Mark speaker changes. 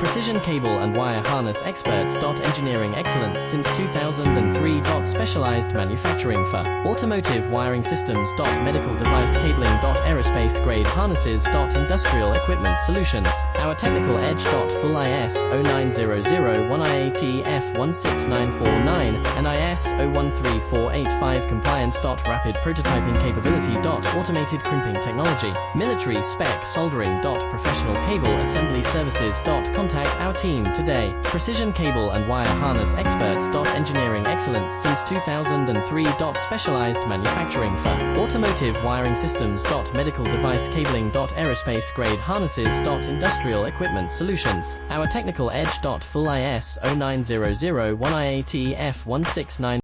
Speaker 1: Precision cable and wire harness experts. Engineering excellence since 2003. Specialized manufacturing for automotive wiring systems. Medical device cabling. Aerospace grade harnesses. Industrial equipment solutions. Our technical edge. Full ISO 9001 IATF 16949 and ISO 13485 compliance. Rapid prototyping capability. Automated crimping technology. Military spec soldering. Professional cable assembly services. Contact our team today. Precision cable and wire harness experts. Engineering excellence since 2003. Specialized manufacturing for automotive wiring systems. Medical device cabling. Aerospace grade harnesses. Industrial equipment solutions. Our technical edge. Full ISO 9001 IATF 169